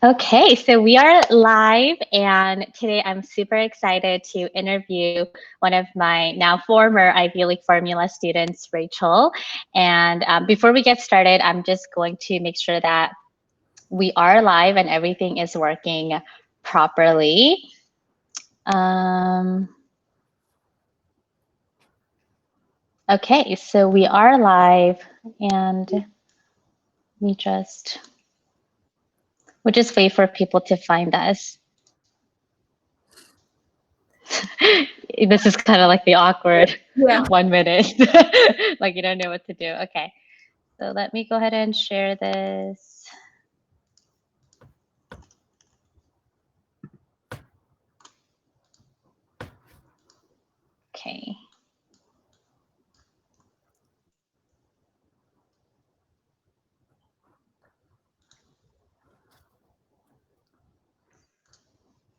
Okay, so we are live, and today I'm super excited to interview one of my now former Ivy League formula students, Rachel. And before we get started, I'm just going to make sure that we are live and everything is working properly. Okay, so we are live, and we'll just wait for people to find us. This is kind of like the awkward 1 minute, like you don't know what to do. Okay, so let me go ahead and share this. Okay.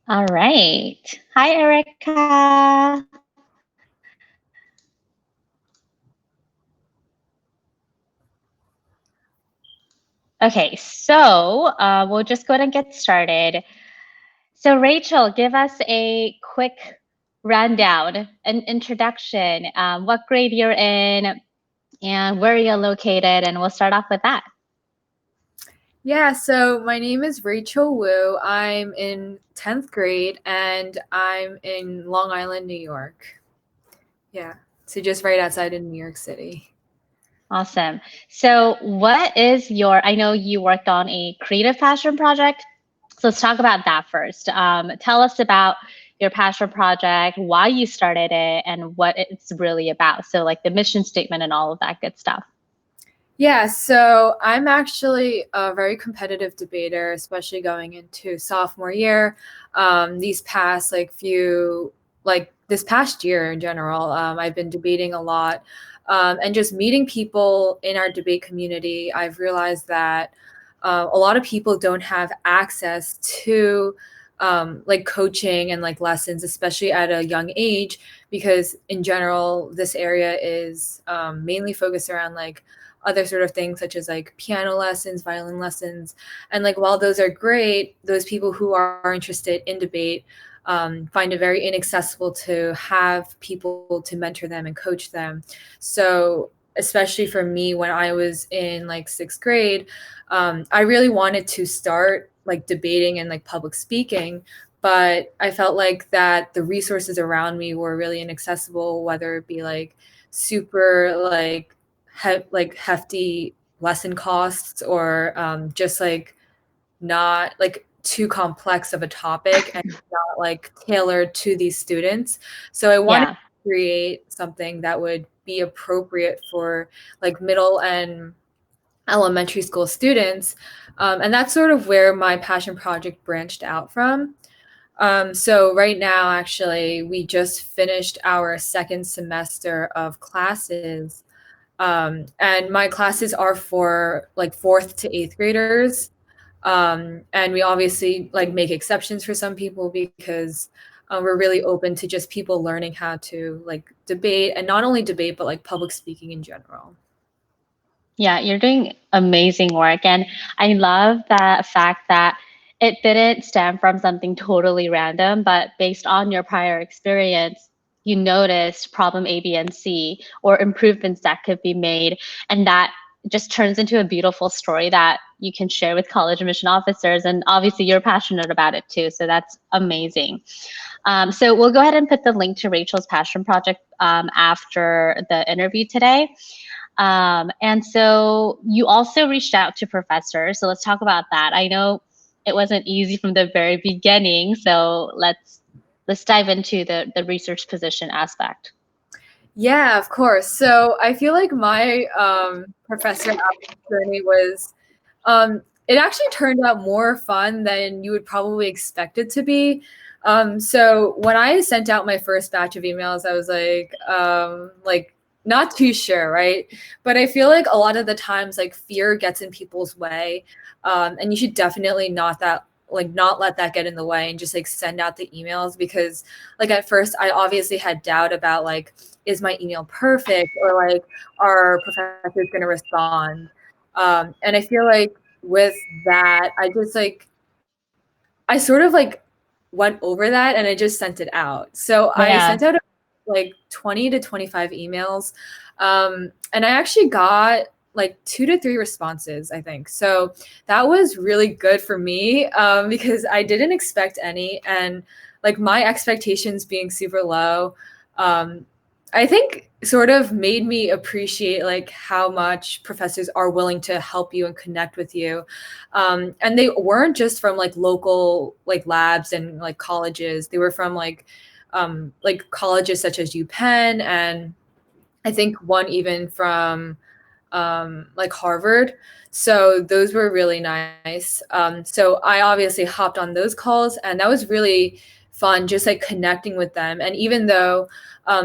All right. Hi, Erica. Okay, so we'll just go ahead and get started. So Rachel, give us a quick rundown, an introduction, what grade you're in and where you're located, and we'll start off with that. Yeah, so my name is Rachel Wu. I'm in 10th grade and I'm in Long Island, New York. Yeah, so just right outside of New York City. Awesome. So what is I know you worked on a creative passion project. So let's talk about that first. Tell us about your passion project, why you started it, and what it's really about. So like the mission statement and all of that good stuff. Yeah, so I'm actually a very competitive debater, especially going into sophomore year. This past year in general, I've been debating a lot. And just meeting people in our debate community, I've realized that a lot of people don't have access to like coaching and like lessons, especially at a young age, because in general, this area is mainly focused around like other sort of things such as like piano lessons, violin lessons. And like, while those are great, those people who are interested in debate find it very inaccessible to have people to mentor them and coach them. So especially for me, when I was in like 6th grade, I really wanted to start like debating and like public speaking, but I felt like that the resources around me were really inaccessible, whether it be like super like hefty lesson costs or just like not like too complex of a topic and not like tailored to these students. So I wanted to create something that would be appropriate for like middle and elementary school students. And that's sort of where my passion project branched out from. So right now, actually, we just finished our 2nd semester of classes. And my classes are for like 4th to 8th graders. And we obviously like make exceptions for some people because we're really open to just people learning how to like debate, and not only debate, but like public speaking in general. Yeah, you're doing amazing work. And I love the fact that it didn't stem from something totally random, but based on your prior experience, you noticed problem A, B, and C, or improvements that could be made. And that just turns into a beautiful story that you can share with college admission officers. And obviously you're passionate about it too. So that's amazing. So we'll go ahead and put the link to Rachel's passion project after the interview today. And so you also reached out to professors. So let's talk about that. I know it wasn't easy from the very beginning. So let's dive into the research position aspect. Yeah, of course. So I feel like my professor journey was, it actually turned out more fun than you would probably expect it to be. So when I sent out my first batch of emails, I was like not too sure, right? But I feel like a lot of the times like fear gets in people's way, and you should definitely not let that get in the way and just like send out the emails, because like at first I obviously had doubt about like, is my email perfect, or like, are professors going to respond? And I feel like with that, I just like I sort of like went over that and I just sent it out. So I Yeah. sent out like 20 to 25 emails. And I actually got like 2 to 3 responses, I think. So that was really good for me, because I didn't expect any. And like my expectations being super low, um, I think sort of made me appreciate like how much professors are willing to help you and connect with you. And they weren't just from like local like labs and like colleges. They were from like colleges such as UPenn, and I think one even from like Harvard. So those were really nice. So I obviously hopped on those calls, and that was really fun, just like connecting with them. And even though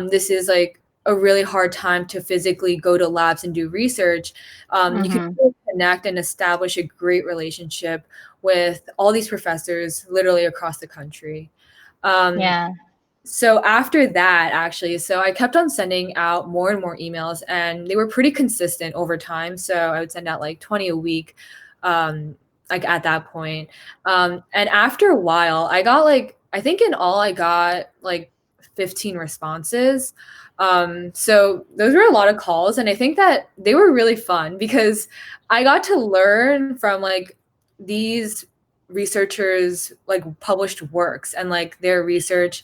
this is like a really hard time to physically go to labs and do research, you can Mm-hmm. really connect and establish a great relationship with all these professors literally across the country. Um, Yeah. so after that, actually, so I kept on sending out more and more emails, and they were pretty consistent over time. So I would send out like 20 a week, um, like at that point. And after a while, I got like, I think in all I got like 15 responses. So those were a lot of calls, and I think that they were really fun because I got to learn from like these researchers like published works and like their research,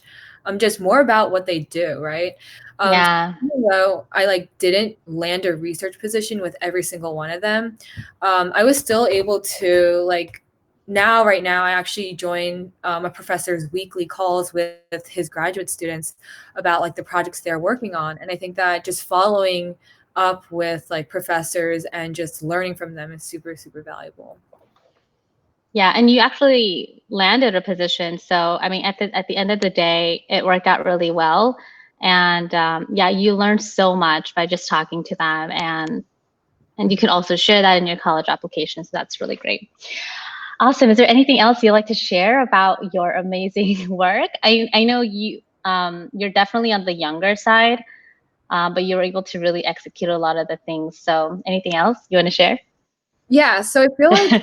just more about what they do, right? Yeah. Even though I like didn't land a research position with every single one of them, I was still able to like now right now I actually join a professor's weekly calls with his graduate students about like the projects they're working on, and I think that just following up with like professors and just learning from them is super super valuable. Yeah, and you actually landed a position. So, I mean, at the end of the day, it worked out really well. And yeah, you learned so much by just talking to them, and you can also share that in your college application. So that's really great. Awesome. Is there anything else you'd like to share about your amazing work? I know you're definitely on the younger side, but you were able to really execute a lot of the things. So anything else you want to share? Yeah, so I feel like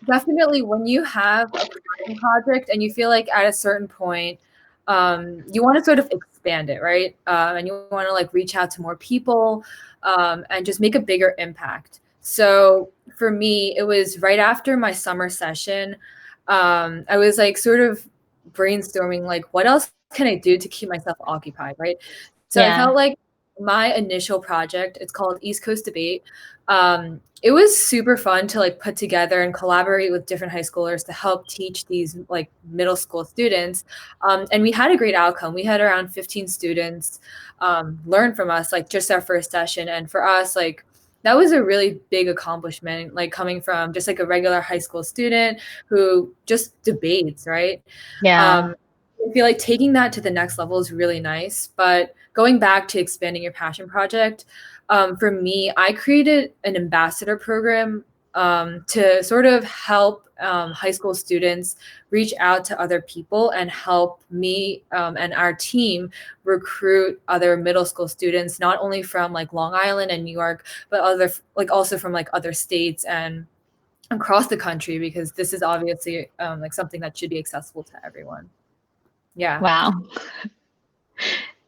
definitely when you have a passion project and you feel like at a certain point, you want to sort of expand it, right? And you want to like reach out to more people, and just make a bigger impact. So for me, it was right after my summer session. I was like sort of brainstorming like what else can I do to keep myself occupied, right? So I felt Yeah. like my initial project, it's called East Coast Debate. It was super fun to like put together and collaborate with different high schoolers to help teach these like middle school students. And we had a great outcome. We had around 15 students learn from us, like just our first session. And for us, like that was a really big accomplishment, like coming from just like a regular high school student who just debates, right? Yeah. I feel like taking that to the next level is really nice. But going back to expanding your passion project, for me, I created an ambassador program to sort of help high school students reach out to other people and help me and our team recruit other middle school students, not only from like Long Island and New York, but other like also from like other states and across the country, because this is obviously like something that should be accessible to everyone. Yeah. Wow.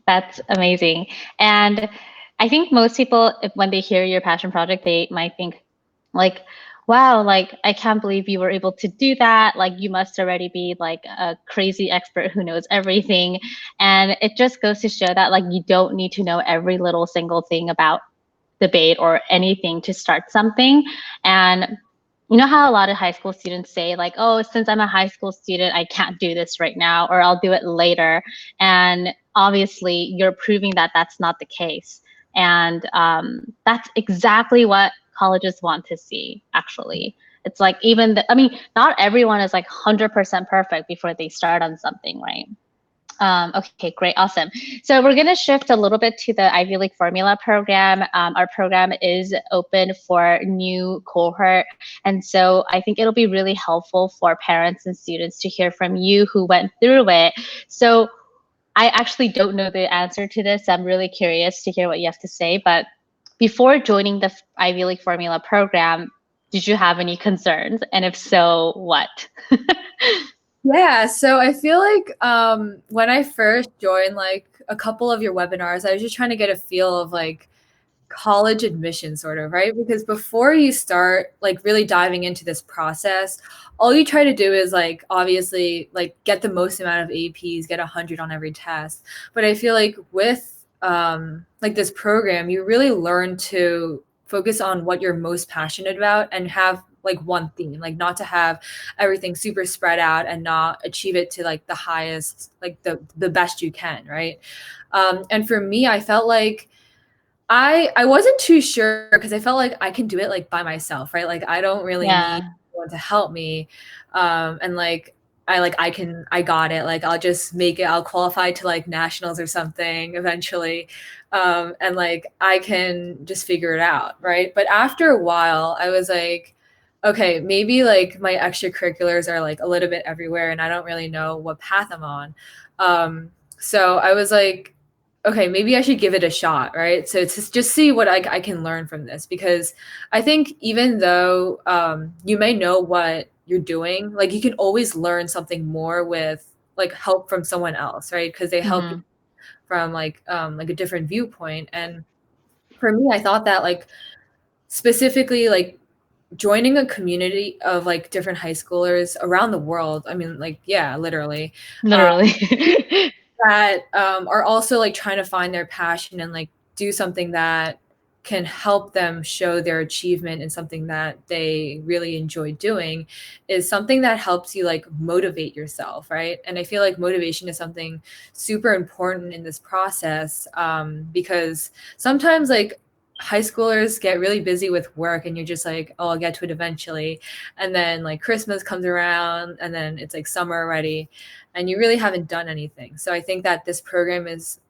That's amazing. And I think most people, when they hear your passion project, they might think, like, wow, like, I can't believe you were able to do that. Like, you must already be like a crazy expert who knows everything. And it just goes to show that, like, you don't need to know every little single thing about debate or anything to start something. And you know how a lot of high school students say, like, oh, since I'm a high school student, I can't do this right now, or I'll do it later. And obviously, you're proving that that's not the case. And that's exactly what colleges want to see, actually. It's like, I mean, not everyone is like 100% perfect before they start on something, right? Okay, great, awesome. So we're going to shift a little bit to the Ivy League Formula program. Our program is open for new cohort. And so I think it'll be really helpful for parents and students to hear from you who went through it. So I actually don't know the answer to this. I'm really curious to hear what you have to say. But before joining the Ivy League Formula program, did you have any concerns? And if so, what? Yeah, so I feel like when I first joined like a couple of your webinars, I was just trying to get a feel of like college admission sort of, right? Because before you start like really diving into this process, all you try to do is like obviously like get the most amount of APs, get 100 on every test. But I feel like with like this program, you really learn to focus on what you're most passionate about and have like one theme, like not to have everything super spread out and not achieve it to like the highest, like the best you can, right? And for me, I felt like I wasn't too sure because I felt like I can do it like by myself, right? Like I don't really need Yeah. anyone to help me. And I got it. Like I'll just make it, I'll qualify to like nationals or something eventually. And like I can just figure it out, right? But after a while, I was like, okay, maybe like my extracurriculars are like a little bit everywhere and I don't really know what path I'm on. So I was like, okay, maybe I should give it a shot, right? So to just see what I can learn from this, because I think even though you may know what you're doing, like you can always learn something more with like help from someone else, right? Because they help you Hmm. from like a different viewpoint. And for me, I thought that like specifically like joining a community of like different high schoolers around the world. I mean, like yeah, literally. Literally. That are also like trying to find their passion and like do something that can help them show their achievement in something that they really enjoy doing is something that helps you like motivate yourself, right? And I feel like motivation is something super important in this process, because sometimes like high schoolers get really busy with work and you're just like, oh, I'll get to it eventually, and then like Christmas comes around and then it's like summer already and you really haven't done anything. So I think that this program is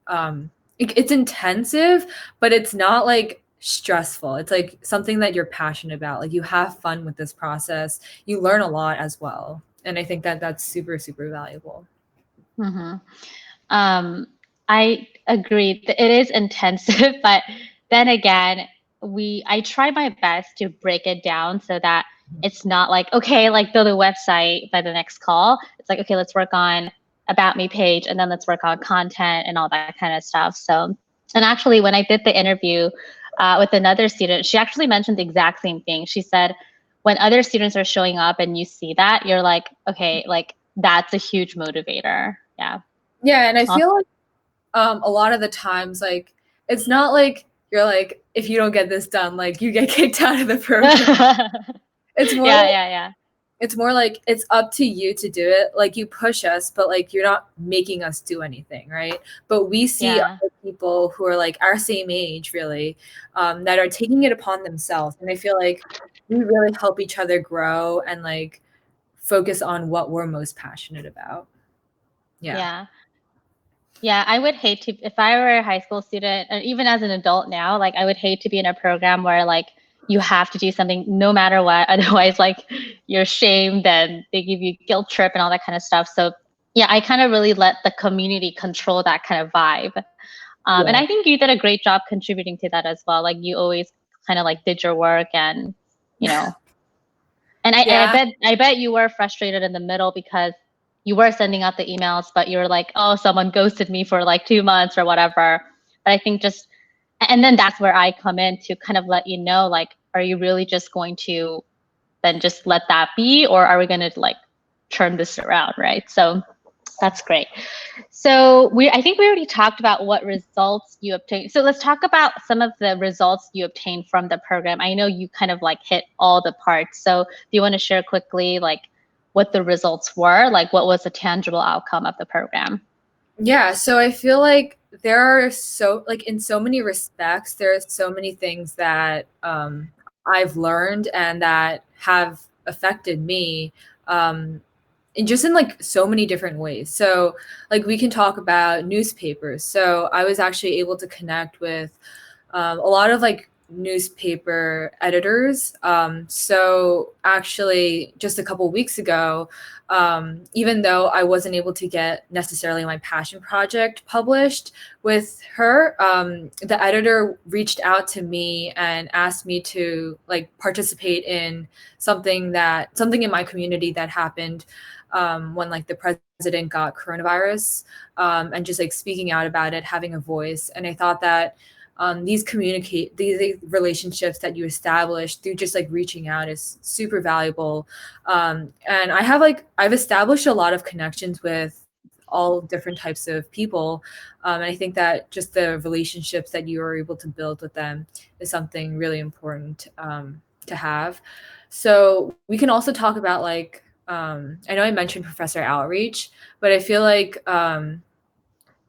it's intensive, but it's not like stressful. It's like something that you're passionate about. Like you have fun with this process. You learn a lot as well. And I think that that's super super valuable. Hmm. Um, I agree. It is intensive, but then again, I try my best to break it down so that it's not like, okay, like build a website by the next call. It's like, okay, let's work on about me page and then let's work on content and all that kind of stuff. So, and actually, when I did the interview with another student, she actually mentioned the exact same thing. She said, when other students are showing up and you see that, you're like, okay, like that's a huge motivator. Yeah. Yeah, and I Awesome. feel like a lot of the times like it's not like you're like if you don't get this done like you get kicked out of the program. Yeah, It's more yeah. it's more like it's up to you to do it. Like you push us, but like you're not making us do anything, right? But we see Yeah. other people who are like our same age, really, that are taking it upon themselves. And I feel like we really help each other grow and like focus on what we're most passionate about. Yeah. Yeah. Yeah, I would hate to, if I were a high school student, or even as an adult now, like I would hate to be in a program where like you have to do something no matter what. Otherwise, like you're shamed and they give you guilt trip and all that kind of stuff. So yeah, I kind of really let the community control that kind of vibe. And Yeah. I think you did a great job contributing to that as well. Like you always kind of like did your work and, you know, and Yeah. I bet you were frustrated in the middle because you were sending out the emails, but you were like, oh, someone ghosted me for like 2 months or whatever. But I think just, and then that's where I come in to kind of let you know, like, are you really just going to then just let that be, or are we going to like turn this around, right? So that's great. So I think we already talked about what results you obtained. So let's talk about some of the results you obtained from the program. I know you kind of like hit all the parts. So do you want to share quickly like what the results were? Like what was the tangible outcome of the program? Yeah, so I feel like there are so like in so many respects, there are so many things that I've learned and that have affected me, and just in like so many different ways. So like we can talk about newspapers. So I was actually able to connect with a lot of like newspaper editors. So actually, just a couple weeks ago, even though I wasn't able to get necessarily my passion project published with her, the editor reached out to me and asked me to like participate in something in my community that happened when like the president got coronavirus, and just like speaking out about it, having a voice. And I thought that these relationships that you establish through just like reaching out is super valuable. And I've established a lot of connections with all different types of people. And I think that just the relationships that you are able to build with them is something really important to have. So we can also talk about like, I know I mentioned professor outreach, but I feel like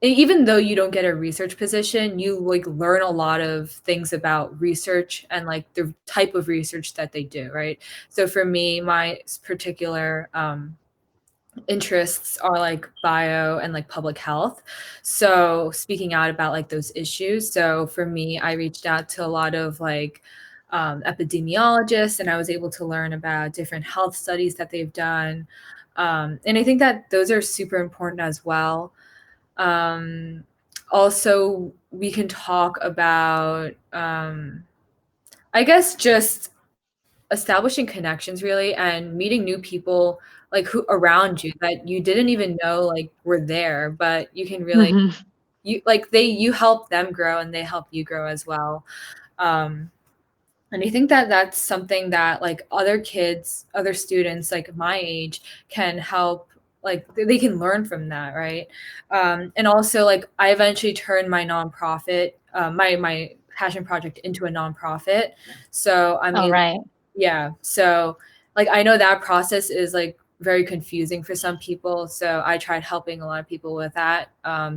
even though you don't get a research position, you like learn a lot of things about research and like the type of research that they do, right? So for me, my particular interests are like bio and like public health. So speaking out about like those issues. So for me, I reached out to a lot of like epidemiologists, and I was able to learn about different health studies that they've done. And I think that those are super important as well. Um, Also, we can talk about, I guess, just establishing connections really and meeting new people like who around you that you didn't even know like were there, but you can really Hmm. you help them grow and they help you grow as well. Um, and I think that that's something that like other kids, other students like my age can help, like they can learn from that, right? And also like I eventually turned my nonprofit, my passion project into a nonprofit. So I All mean, right. yeah. So, like, I know that process is like very confusing for some people. So I tried helping a lot of people with that,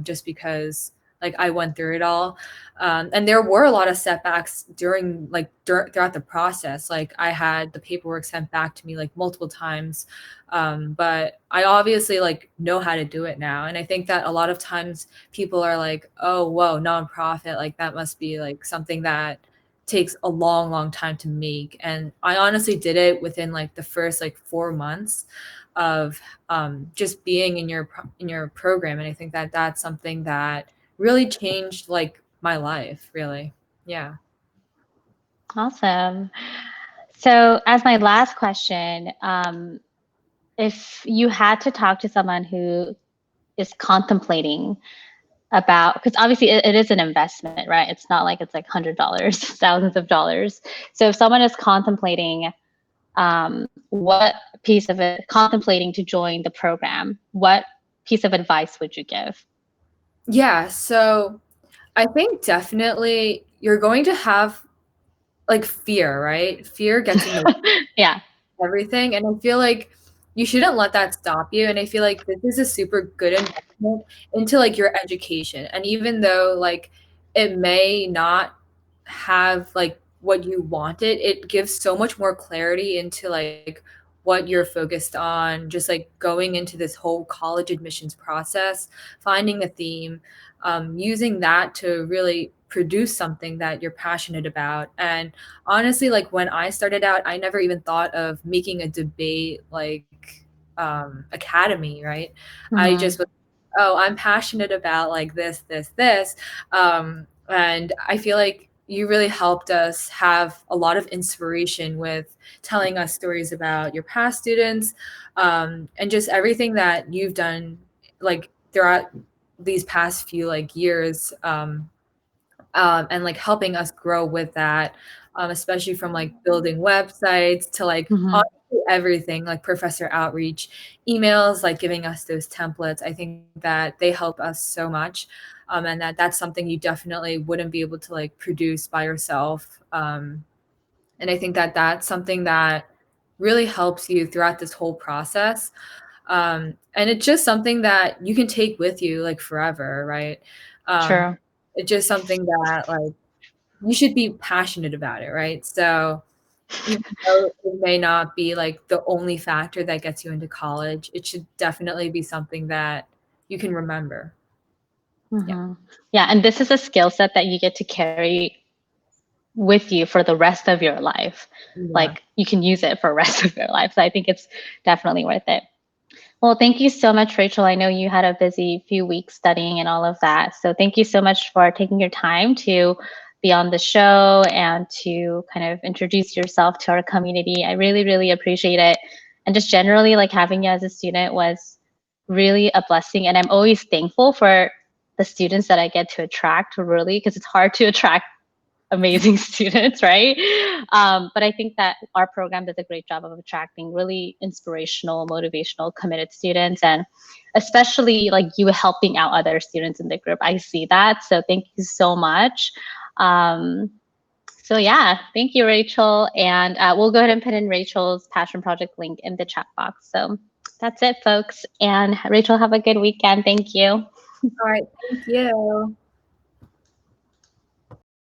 just because like I went through it all. And there were a lot of setbacks during like throughout the process. Like I had the paperwork sent back to me like multiple times. But I obviously like know how to do it now. And I think that a lot of times people are like, oh, whoa, nonprofit, like that must be like something that takes a long, long time to make. And I honestly did it within like the first like 4 months of just being in your program. And I think that that's something that really changed like my life, really. Yeah. Awesome. So, as my last question, if you had to talk to someone who is contemplating about, because obviously it is an investment, right? It's not like it's like $100, thousands of dollars. So, if someone is contemplating what piece of it, contemplating to join the program, what piece of advice would you give? Yeah. So I think definitely you're going to have like fear, right? Fear gets in the Yeah. everything. And I feel like you shouldn't let that stop you. And I feel like this is a super good investment into like your education. And even though like it may not have like what you wanted, it gives so much more clarity into like what you're focused on, just like going into this whole college admissions process, finding a theme, using that to really produce something that you're passionate about. And honestly, like when I started out, I never even thought of making a debate like academy, right? I just Hmm. was, oh, I'm passionate about like this. And I feel like you really helped us have a lot of inspiration with telling us stories about your past students, and just everything that you've done like throughout these past few like years, and like helping us grow with that, especially from like building websites to like Hmm. honestly everything like professor outreach, emails, like giving us those templates. I think that they help us so much, and that's something you definitely wouldn't be able to like produce by yourself. And I think that that's something that really helps you throughout this whole process. And it's just something that you can take with you like forever, right? um, True. it's just something that like you should be passionate about it, right? So even though it may not be like the only factor that gets you into college, it should definitely be something that you can remember. Yeah. Hmm. Yeah, and this is a skill set that you get to carry with you for the rest of your life. Yeah. Like you can use it for the rest of your life. So I think it's definitely worth it. Well, thank you so much, Rachel. I know you had a busy few weeks studying and all of that. So thank you so much for taking your time to be on the show and to kind of introduce yourself to our community. I really, really appreciate it. And just generally, like having you as a student was really a blessing. And I'm always thankful for the students that I get to attract, really, because it's hard to attract amazing students, right? But I think that our program does a great job of attracting really inspirational, motivational, committed students, and especially like you helping out other students in the group. I see that. So thank you so much. Um, so yeah, thank you, Rachel. And we'll go ahead and put in Rachel's passion project link in the chat box. So that's it, folks. And Rachel, have a good weekend. Thank you. All right. Thank you.